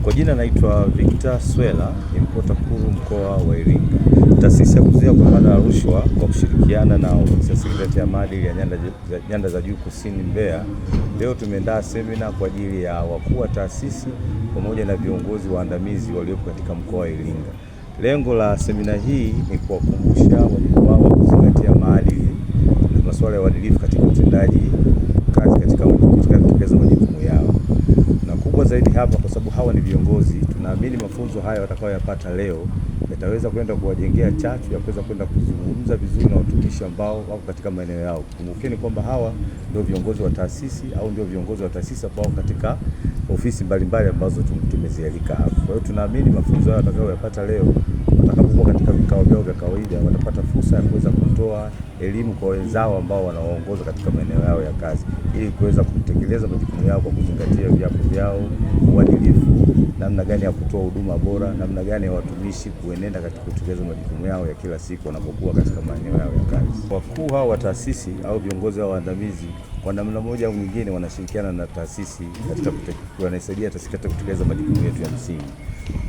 Kwa jina naitwa Victor Swela, ni mkuu TAKUKURU mkoa wa Iringa. Taasisi ya kuzuia kupambana na rushwa kwa kushirikiana na ofisi ya sekretarieti ya maadili ya nyanda za juu kusini Mbeya, leo tumeandaa semina kwa ajili ya wakuu wa taasisi pamoja na viongozi waandamizi waliopo katika mkoa wa Iringa. Lengo la semina hii ni kuwakumbusha wajibu wao kuzingatia maadili na masuala ya uadilifu katika utendaji kazi katika kutekeleza majukumu yao. Na kubwa zaidi hapa, kwa sababu hawa ni viongozi, tunaamini mafunzo haya watakayoyapata leo yataweza kwenda kuwajengea chachu ya kuweza kwenda kuzungumza vizuri na watumishi ambao wako katika maeneo yao. Kumbukeni kwamba hawa ndio viongozi wa taasisi au ndio viongozi wa taasisi ambao katika ofisi mbalimbali ambazo tumezialika hapa. Kwa hiyo tunaamini mafunzo haya watakayoyapata leo, watakapokuwa katika vikao vyao vya kawaida, watapata fursa ya kuweza kutoa elimu kwa wenzao ambao wanaoongoza katika maeneo yao ya kazi, ili kuweza kutekeleza majukumu yao kwa kuzingatia viapo vyao, uadilifu, namna gani ya kutoa huduma bora, namna gani ya watumishi kuenenda katika kutekeleza majukumu yao ya kila siku wanapokuwa katika maeneo yao ya kazi. Wakuu hao wa taasisi au viongozi hao waandamizi kwa namna moja au nyingine wanashirikiana na taasisi katika wanasaidia taasisi katika kutekeleza majukumu yetu ya msingi.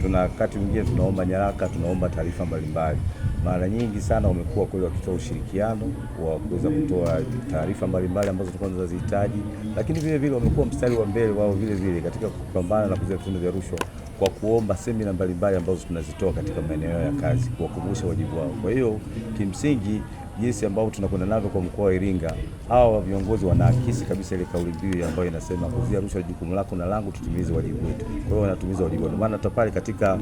Tuna wakati mwingine tunaomba nyaraka, tunaomba taarifa mbalimbali. Mara nyingi sana wamekuwa kule wakitoa ushirikiano wa kuweza kutoa taarifa mbalimbali ambazo tulikuwa tunazihitaji, lakini vile vile wamekuwa mstari wa mbele wao vile vile katika kupambana na kuzuia vitendo vya rushwa kwa kuomba semina mbalimbali ambazo tunazitoa katika maeneo ya kazi kuwakumbusha wajibu wao. Kwa hiyo kimsingi jinsi ambavyo tunakwenda navyo kwa mkoa wa Iringa, hawa viongozi wanaakisi kabisa ile kauli mbiu ambayo inasema kuzuia rushwa jukumu lako na langu, tutimize wajibu wetu. Kwa hiyo wanatimiza wajibu wao. Maana hata pale katika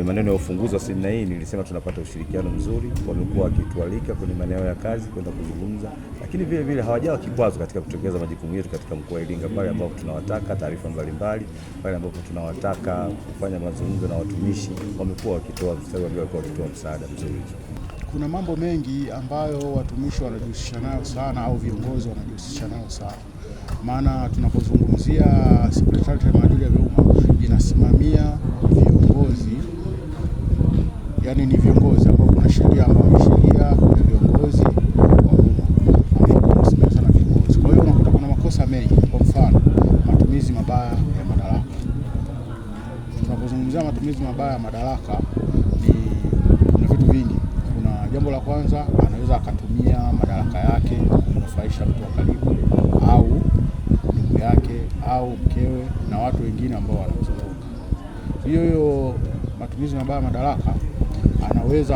maneno ya ufunguzi wa semina hii nilisema tunapata ushirikiano mzuri, wamekuwa wakitualika kwenye maeneo ya kazi kwenda kuzungumza, lakini vile vile hawajawa kikwazo katika kutekeleza majukumu yetu katika mkoa wa Iringa, pale ambapo tunawataka taarifa mbalimbali, pale ambapo tunawataka kufanya mazungumzo na watumishi, wamekuwa wakitoa mstari wa mbele, wakitoa msaada mzuri. Kuna mambo mengi ambayo watumishi wanajihusisha nayo sana au viongozi wanajihusisha nayo sana. Maana tunapozungumzia sekretarieti ya maadili ya vyuma inasimamia viongozi, yani ni viongozi ambao kuna sheria ambayo ni sheria ya viongozi wa umma ambao wanasimamia sana viongozi. Kwa hiyo unakuta kuna makosa mengi, kwa mfano matumizi mabaya ya madaraka. Tunapozungumzia matumizi mabaya ya madaraka kuna vitu vingi. Jambo la kwanza, anaweza akatumia madaraka yake kunufaisha mtu wa karibu au ndugu yake au mkewe na watu wengine ambao wanamzunguka. Hiyo matumizi mabaya ya madaraka,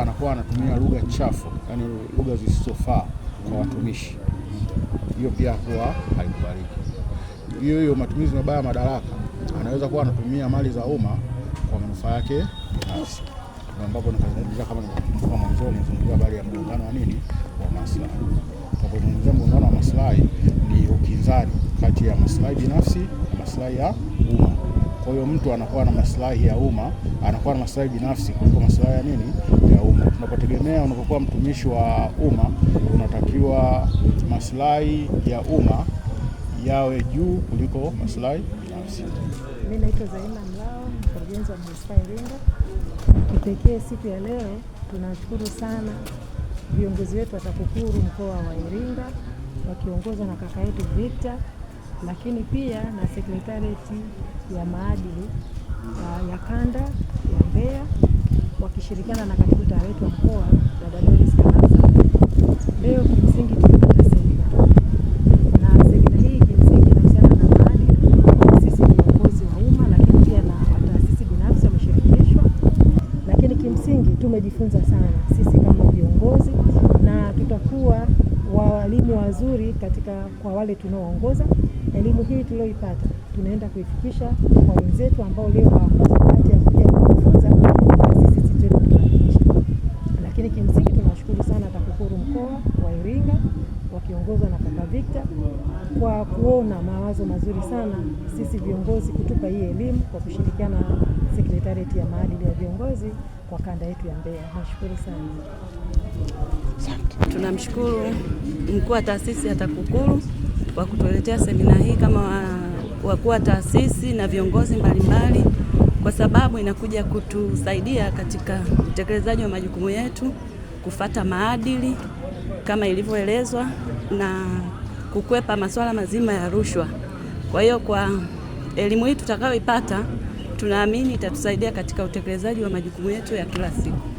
anakuwa anatumia lugha chafu, yani lugha zisizofaa kwa watumishi. Hiyo pia huwa haikubaliki. Hiyo matumizi mabaya ya madaraka, anaweza kuwa anatumia mali za umma kwa manufaa yake binafsi, ambapo nikazungumzia kama kwa mwanzo nizungumzia habari ya mgongano wa maslahi. Tunapozungumzia mgongano wa maslahi ni ukinzani kati ya maslahi binafsi na maslahi ya umma. Kwa hiyo mtu anakuwa na maslahi ya umma, anakuwa na maslahi binafsi kuliko maslahi ya umma. Tunapotegemea unapokuwa mtumishi wa umma, unatakiwa maslahi ya umma yawe juu kuliko maslahi binafsi. Mimi naitwa Zaina Mlao, mkurugenzi wa Manispaa ya Iringa. Kipekee siku ya leo tunashukuru sana viongozi wetu wa TAKUKURU mkoa wa Iringa wakiongozwa na kaka yetu Victor, lakini pia na sekretarieti ya maadili ya kanda ya Mbeya wakishirikiana na katibu tawala wetu wa mkoa dada Doris Kanasa. Leo kimsingi tumepata semina, na semina hii kimsingi inahusiana na maadili. Sisi viongozi wa umma lakini pia na taasisi binafsi wameshirikishwa, lakini kimsingi tumejifunza sana sisi kama viongozi, na tutakuwa walimu wazuri kwa wale tunaoongoza. Elimu hii tulioipata tunaenda kuifikisha kwa wenzetu ambao leo hawapata bahati ya kuja kujifunza, na sisi tena tunafikisha. Lakini kimsingi tunashukuru sana TAKUKURU mkoa wa Iringa wakiongozwa na kaka Victor kwa kuona mawazo mazuri sana sisi viongozi kutupa hii elimu kwa kushirikiana na sekretarieti ya maadili ya viongozi kwa kanda yetu ya Mbeya. Nashukuru sana. Tunamshukuru mkuu wa taasisi ya TAKUKURU kwa kutuletea semina hii kama wakuu wa taasisi na viongozi mbalimbali, kwa sababu inakuja kutusaidia katika utekelezaji wa majukumu yetu, kufuata maadili kama ilivyoelezwa na kukwepa masuala mazima ya rushwa. Kwa hiyo kwa elimu hii tutakayoipata tunaamini itatusaidia katika utekelezaji wa majukumu yetu ya kila siku.